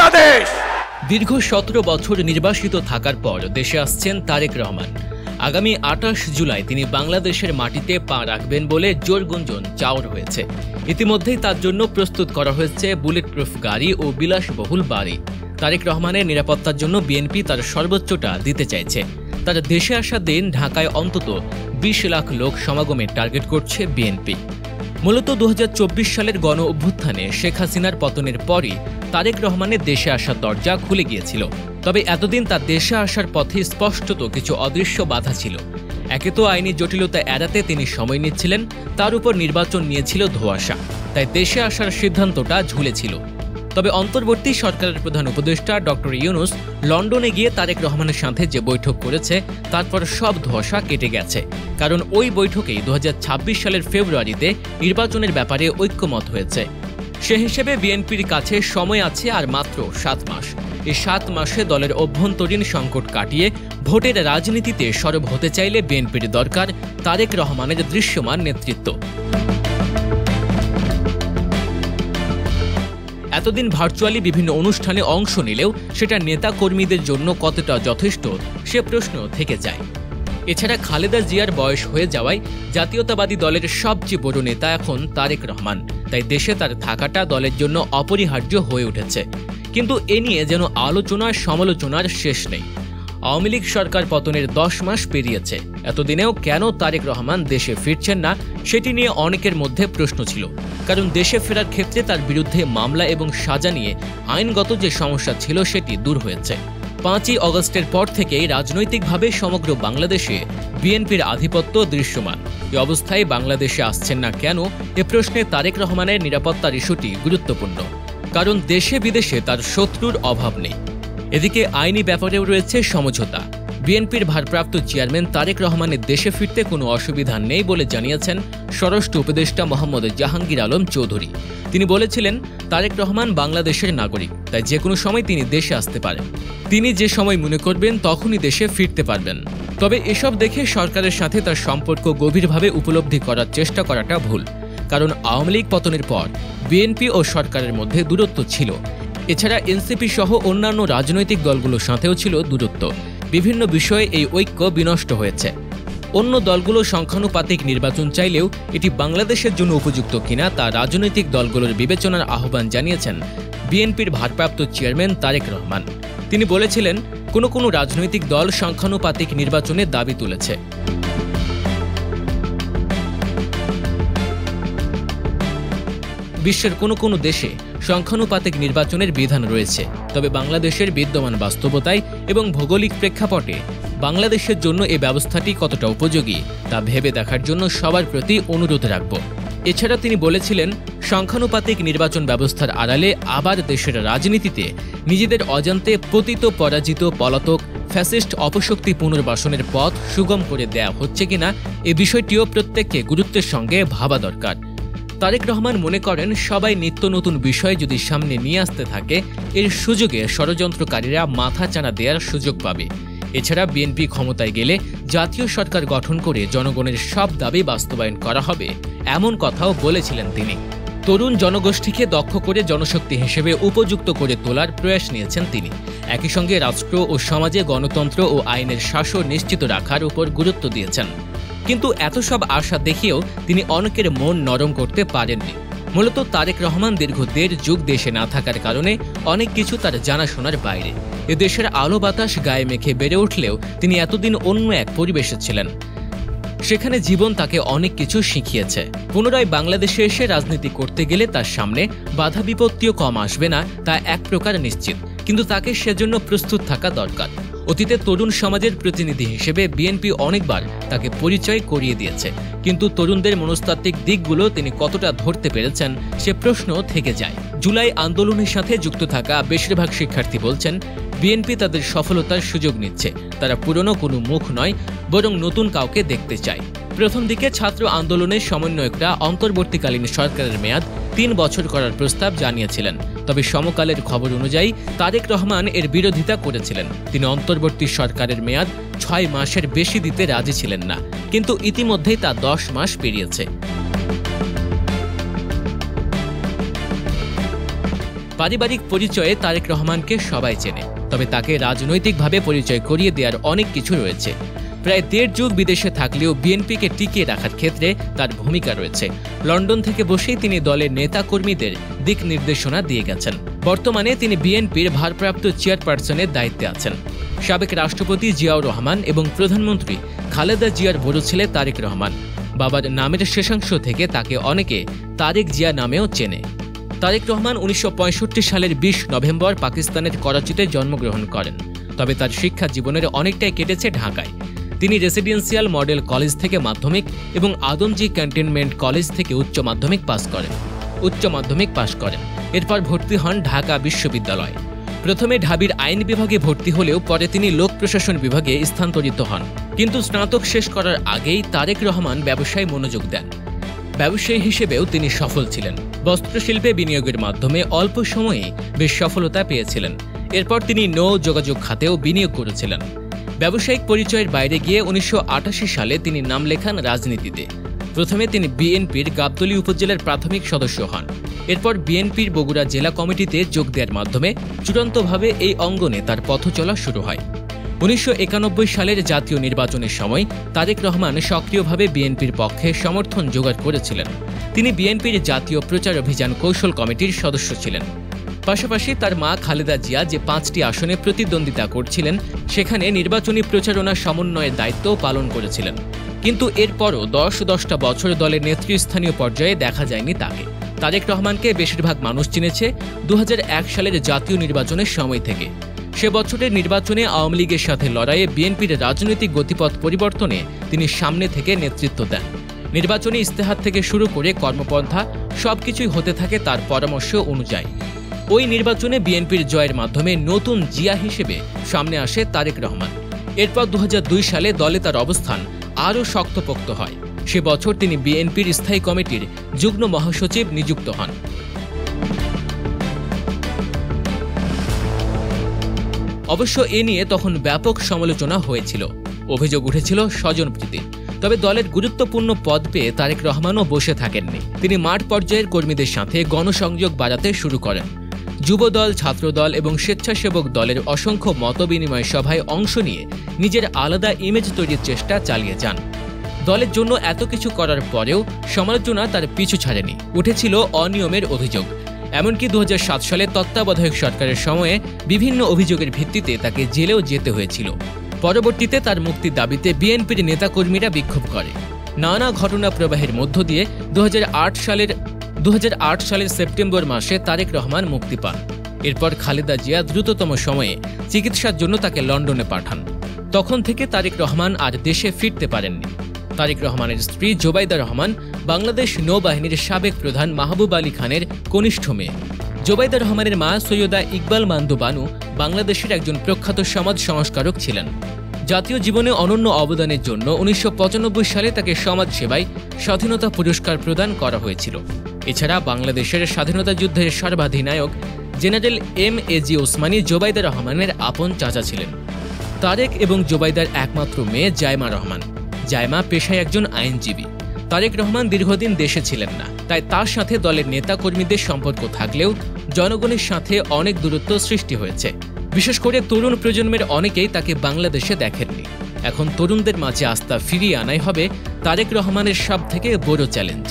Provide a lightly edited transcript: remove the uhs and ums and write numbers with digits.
বাংলাদেশ। দীর্ঘ 17 বছর নির্বাসিত থাকার পর দেশে আসছেন তারেক রহমান। আগামী 28 জুলাই তিনি বাংলাদেশের মাটিতে পা রাখবেন বলে জোর গুঞ্জন চাওর হয়েছে। ইতিমধ্যেই তার জন্য প্রস্তুত করা হয়েছে বুলেট প্রুফ গাড়ি ও বিলাসবহুল বাড়ি। তারেক রহমানের নিরাপত্তার জন্য বিএনপি তার সর্বোচ্চটা দিতে চাইছে। তার দেশে আসা দিন ঢাকায় অন্তত 20 লাখ লোক সমাগমের টার্গেট করছে বিএনপি। মূলত 2024 সালের গণ অভ্যুত্থানে শেখ হাসিনার পতনের পরই তারেক রহমানের দেশে আসার দরজা খুলে গিয়েছিল। তবে এতদিন তার দেশে আসার পথে স্পষ্টত কিছু অদৃশ্য বাধা ছিল। একে তো আইনি জটিলতা এড়াতে তিনি সময় নিচ্ছিলেন, তার উপর নির্বাচন নিয়েছিল ধোঁয়াশা, তাই দেশে আসার সিদ্ধান্তটা ঝুলেছিল। তবে অন্তর্বর্তী সরকারের প্রধান উপদেষ্টা ডক্টর ইউনূস লন্ডনে গিয়ে তারেক রহমানের সাথে যে বৈঠক করেছে তারপর সব ধোঁয়াশা কেটে গেছে। কারণ ওই বৈঠকেই 2026 সালের ফেব্রুয়ারিতে নির্বাচনের ব্যাপারে ঐক্যমত হয়েছে। সে হিসেবে বিএনপির কাছে সময় আছে আর মাত্র 7 মাস। এই 7 মাসে দলের অভ্যন্তরীণ সংকট কাটিয়ে ভোটের রাজনীতিতে সরব হতে চাইলে বিএনপির দরকার তারেক রহমানের দৃশ্যমান নেতৃত্ব। এতদিন ভার্চুয়ালি বিভিন্ন অনুষ্ঠানে অংশ নিলেও সেটা নেতা কর্মীদের জন্য কতটা যথেষ্ট সে প্রশ্ন থেকে যায়। এছাড়া খালেদা জিয়ার বয়স হয়ে যাওয়ায় জাতীয়তাবাদী দলের সবচেয়ে বড় নেতা এখন তারেক রহমান, তাই দেশে তার থাকাটা দলের জন্য অপরিহার্য হয়ে উঠেছে। কিন্তু এ নিয়ে যেন আলোচনা সমালোচনার শেষ নেই। আওয়ামী লীগ সরকার পতনের 10 মাস পেরিয়েছে, এতদিনেও কেন তারেক রহমান দেশে ফিরছেন না সেটি নিয়ে অনেকের মধ্যে প্রশ্ন ছিল। কারণ দেশে ফেরার ক্ষেত্রে তার বিরুদ্ধে মামলা এবং সাজা নিয়ে আইনগত যে সমস্যা ছিল সেটি দূর হয়েছে। 5ই অগস্টের পর থেকেই রাজনৈতিকভাবে সমগ্র বাংলাদেশে বিএনপির আধিপত্য দৃশ্যমান। এই অবস্থায় বাংলাদেশে আসছেন না কেন এ প্রশ্নে তারেক রহমানের নিরাপত্তার ইস্যুটি গুরুত্বপূর্ণ। কারণ দেশে বিদেশে তার শত্রুর অভাব নেই। এদিকে আইনি ব্যাপারেও রয়েছে সমঝোতা। বিএনপির ভারপ্রাপ্ত চেয়ারম্যান তারেক রহমানের দেশে ফিরতে কোনো অসুবিধা নেই বলে জানিয়েছেন স্বরাষ্ট্র উপদেষ্টা মোহাম্মদ জাহাঙ্গীর আলম চৌধুরী। তিনি বলেছিলেন, তারেক রহমান বাংলাদেশের নাগরিক, তাই যে কোনো সময় তিনি দেশে আসতে পারেন। তিনি যে সময় মনে করবেন তখনই দেশে ফিরতে পারবেন। তবে এসব দেখে সরকারের সাথে তার সম্পর্ক গভীরভাবে উপলব্ধি করার চেষ্টা করাটা ভুল। কারণ আওয়ামী লীগ পতনের পর বিএনপি ও সরকারের মধ্যে দূরত্ব ছিল। এছাড়া এনসিপি সহ অন্যান্য রাজনৈতিক দলগুলোর সাথেও ছিল দূরত্ব। বিভিন্ন বিষয়ে এই ঐক্য বিনষ্ট হয়েছে। অন্য দলগুলো সংখ্যানুপাতিক নির্বাচন চাইলেও এটি বাংলাদেশের জন্য উপযুক্ত কিনা তা রাজনৈতিক দলগুলোর বিবেচনার আহ্বান জানিয়েছেন বিএনপির ভারপ্রাপ্ত চেয়ারম্যান তারেক রহমান। তিনি বলেছিলেন, কোনো রাজনৈতিক দল সংখ্যানুপাতিক নির্বাচনের দাবি তুলেছে। বিশ্বের কোনো দেশে সংখ্যানুপাতিক নির্বাচনের বিধান রয়েছে, তবে বাংলাদেশের বিদ্যমান বাস্তবতায় এবং ভৌগোলিক প্রেক্ষাপটে বাংলাদেশের জন্য এই ব্যবস্থাটি কতটা উপযোগী তা ভেবে দেখার জন্য সবার প্রতি অনুরোধ রাখব। এছাড়া তিনি বলেছিলেন, সংখ্যানুপাতিক নির্বাচন ব্যবস্থার আড়ালে আবার দেশের রাজনীতিতে নিজেদের অজান্তে পতিত পরাজিত পলাতক ফ্যাসিস্ট অপশক্তি পুনর্বাসনের পথ সুগম করে দেয়া হচ্ছে কিনা এ বিষয়টিও প্রত্যেককে গুরুত্বের সঙ্গে ভাবা দরকার। তারেক রহমান মনে করেন, সবাই নিত্য নতুন বিষয় যদি সামনে নিয়ে আসতে থাকে এর সুযোগে ষড়যন্ত্রকারীরা মাথা চানা দেওয়ার সুযোগ পাবে। এছাড়া বিএনপি ক্ষমতায় গেলে জাতীয় সরকার গঠন করে জনগণের সব দাবি বাস্তবায়ন করা হবে, এমন কথাও বলেছিলেন তিনি। তরুণ জনগোষ্ঠীকে দক্ষ করে জনশক্তি হিসেবে উপযুক্ত করে তোলার প্রয়াস নিয়েছেন তিনি। একই সঙ্গে রাষ্ট্র ও সমাজে গণতন্ত্র ও আইনের শাসন নিশ্চিত রাখার উপর গুরুত্ব দিয়েছেন। কিন্তু এত সব আশা দেখিয়েও তিনি অনেকের মন নরম করতে পারেননি। মূলত তারেক রহমান দীর্ঘ 1.5 যুগ দেশে না থাকার কারণে অনেক কিছু তার জানাশোনার বাইরে। এ দেশের আলো বাতাস গায়ে মেখে বেড়ে উঠলেও তিনি এতদিন অন্য এক পরিবেশে ছিলেন। সেখানে জীবন তাকে অনেক কিছু শিখিয়েছে। পুনরায় বাংলাদেশে এসে রাজনীতি করতে গেলে তার সামনে বাধা বিপত্তিও কম আসবে না তা এক প্রকার নিশ্চিত, কিন্তু তাকে সেজন্য প্রস্তুত থাকা দরকার। অতীতে তরুণ সমাজের প্রতিনিধি হিসেবে বিএনপি অনেকবার তাকে পরিচয় করিয়ে দিয়েছে, কিন্তু তরুণদের মনস্তাত্ত্বিক দিকগুলো তিনি কতটা ধরতে পেরেছেন সে প্রশ্ন থেকে যায়। জুলাই আন্দোলনের সাথে যুক্ত থাকা বেশিরভাগ শিক্ষার্থী বলছেন, বিএনপি তাদের সফলতার সুযোগ নিচ্ছে। তারা পুরনো কোনো মুখ নয়, বরং নতুন কাউকে দেখতে চায়। প্রথম দিকে ছাত্র আন্দোলনের সমন্বয়করা অন্তর্বর্তীকালীন সরকারের মেয়াদ 3 বছর করার প্রস্তাব জানিয়েছিলেন। তবে সমকালের খবর অনুযায়ী তারেক রহমান এর বিরোধিতা করেছিলেন। তিনি অন্তর্বর্তী সরকারের মেয়াদ 6 মাসের বেশি দিতে রাজি ছিলেন না, কিন্তু ইতিমধ্যেই তা 10 মাস পেরিয়েছে। পারিবারিক পরিচয়ে তারেক রহমানকে সবাই চেনে, তবে তাকে রাজনৈতিকভাবে পরিচয় করিয়ে দেওয়ার অনেক কিছু রয়েছে। প্রায় ১.৫ যুগ বিদেশে থাকলেও বিএনপিকে টিকিয়ে রাখার ক্ষেত্রে তার ভূমিকা রয়েছে। লন্ডন থেকে বসেই তিনি দলের নেতাকর্মীদের দিক নির্দেশনা দিয়ে গেছেন। বর্তমানে তিনি বিএনপির ভারপ্রাপ্ত চেয়ারপারসনের দায়িত্বে আছেন। সাবেক রাষ্ট্রপতি জিয়াউর রহমান এবং প্রধানমন্ত্রী খালেদা জিয়ার বড় ছেলে তারেক রহমান। বাবার নামের শেষাংশ থেকে তাকে অনেকে তারেক জিয়া নামেও চেনে। তারেক রহমান ১৯৬৫ সালের ২০ নভেম্বর পাকিস্তানের করাচিতে জন্মগ্রহণ করেন, তবে তার শিক্ষা জীবনের অনেকটাই কেটেছে ঢাকায়। তিনি রেসিডেন্সিয়াল মডেল কলেজ থেকে মাধ্যমিক এবং আদমজী ক্যান্টনমেন্ট কলেজ থেকে উচ্চ মাধ্যমিক পাস করেন। এরপর ভর্তি হন ঢাকা বিশ্ববিদ্যালয়ে। প্রথমে ঢাবির আইন বিভাগে ভর্তি হলেও পরে তিনি লোক প্রশাসন বিভাগে স্থানান্তরিত হন। কিন্তু স্নাতক শেষ করার আগেই তারেক রহমান ব্যবসায় মনোযোগ দেন। ব্যবসায়ী হিসেবেও তিনি সফল ছিলেন। বস্ত্রশিল্পে বিনিয়োগের মাধ্যমে অল্প সময়ে বেশ সফলতা পেয়েছিলেন। এরপর তিনি নৌ যোগাযোগ খাতেও বিনিয়োগ করেছিলেন। ব্যবসায়িক পরিচয়ের বাইরে গিয়ে ১৯৮৮ সালে তিনি নাম লেখান রাজনীতিতে। প্রথমে তিনি বিএনপির গাবতলী উপজেলার প্রাথমিক সদস্য হন। এরপর বিএনপির বগুড়া জেলা কমিটিতে যোগ দেওয়ার মাধ্যমে চূড়ান্তভাবে এই অঙ্গনে তার পথ চলা শুরু হয়। ১৯৯১ সালের জাতীয় নির্বাচনের সময় তারেক রহমান সক্রিয়ভাবে বিএনপির পক্ষে সমর্থন জোগাড় করেছিলেন। তিনি বিএনপির জাতীয় প্রচার অভিযান কৌশল কমিটির সদস্য ছিলেন। পাশাপাশি তার মা খালেদা জিয়া যে ৫টি আসনে প্রতিদ্বন্দ্বিতা করছিলেন, সেখানে নির্বাচনী প্রচারণা সমন্বয়ের দায়িত্ব পালন করেছিলেন। কিন্তু এরপরও ১০টা বছর দলের নেতৃস্থানীয় পর্যায়ে দেখা যায়নি তাকে। তারেক রহমানকে বেশিরভাগ মানুষ চিনেছে ২০০১ সালের জাতীয় নির্বাচনের সময় থেকে। সে বছরের নির্বাচনে আওয়ামী লীগের সাথে লড়াইয়ে বিএনপির রাজনৈতিক গতিপথ পরিবর্তনে তিনি সামনে থেকে নেতৃত্ব দেন। নির্বাচনী ইস্তেহার থেকে শুরু করে কর্মপন্থা সবকিছুই হতে থাকে তার পরামর্শ অনুযায়ী। ওই নির্বাচনে বিএনপির জয়ের মাধ্যমে নতুন জিয়া হিসেবে সামনে আসে তারেক রহমান। এরপর ২০০২ সালে দলে তার অবস্থান আরও শক্তপোক্ত হয়। সে বছর তিনি বিএনপির স্থায়ী কমিটির যুগ্ম মহাসচিব নিযুক্ত হন। অবশ্য এ নিয়ে তখন ব্যাপক সমালোচনা হয়েছিল। অভিযোগ উঠেছিল স্বজনপ্রীতি। তবে দলের গুরুত্বপূর্ণ পদ পেয়ে তারেক রহমানও বসে থাকেননি। তিনি মাঠ পর্যায়ের কর্মীদের সাথে গণসংযোগ বাড়াতে শুরু করেন। যুবদল, ছাত্রদল এবং স্বেচ্ছাসেবক দলের অসংখ্য মতবিনিময় সভায় অংশ নিয়ে নিজের আলাদা ইমেজ তৈরির চেষ্টা চালিয়ে যান। দলের জন্য এত কিছু করার পরেও সমালোচনা তার পিছু ছাড়েনি। উঠেছিল অনিয়মের অভিযোগ। এমনকি ২০০৭ সালে তত্ত্বাবধায়ক সরকারের সময়ে বিভিন্ন অভিযোগের ভিত্তিতে তাকে জেলেও যেতে হয়েছিল। পরবর্তীতে তার মুক্তির দাবিতে বিএনপির নেতাকর্মীরা বিক্ষোভ করে। নানা ঘটনা প্রবাহের মধ্য দিয়ে ২০০৮ সালের সেপ্টেম্বর মাসে তারেক রহমান মুক্তি পান। এরপর খালেদা জিয়া দ্রুততম সময়ে চিকিৎসার জন্য তাকে লন্ডনে পাঠান। তখন থেকে তারেক রহমান আর দেশে ফিরতে পারেননি। তারেক রহমানের স্ত্রী জোবাইদা রহমান বাংলাদেশ নৌবাহিনীর সাবেক প্রধান মাহবুব আলী খানের কনিষ্ঠ মেয়ে। জোবাইদা রহমানের মা সৈয়দা ইকবাল মান্দু বানু বাংলাদেশের একজন প্রখ্যাত সমাজ সংস্কারক ছিলেন। জাতীয় জীবনে অনন্য অবদানের জন্য ১৯৯৫ সালে তাকে সমাজ সেবায় স্বাধীনতা পুরস্কার প্রদান করা হয়েছিল। এছাড়া বাংলাদেশের স্বাধীনতা যুদ্ধের সর্বাধিনায়ক জেনারেল এম.এ.জি. ওসমানী জোবাইদা রহমানের আপন চাচা ছিলেন। তারেক এবং জোবাইদার একমাত্র মেয়ে জায়মা রহমান। জায়মা পেশায় একজন আইনজীবী। তারেক রহমান দীর্ঘদিন দেশে ছিলেন না, তাই তার সাথে দলের নেতা কর্মীদের সম্পর্ক থাকলেও জনগণের সাথে অনেক দূরত্ব সৃষ্টি হয়েছে। বিশেষ করে তরুণ প্রজন্মের অনেকেই তাকে বাংলাদেশে দেখেননি। এখন তরুণদের মাঝে আস্থা ফিরিয়ে আনাই হবে তারেক রহমানের সবথেকে বড় চ্যালেঞ্জ।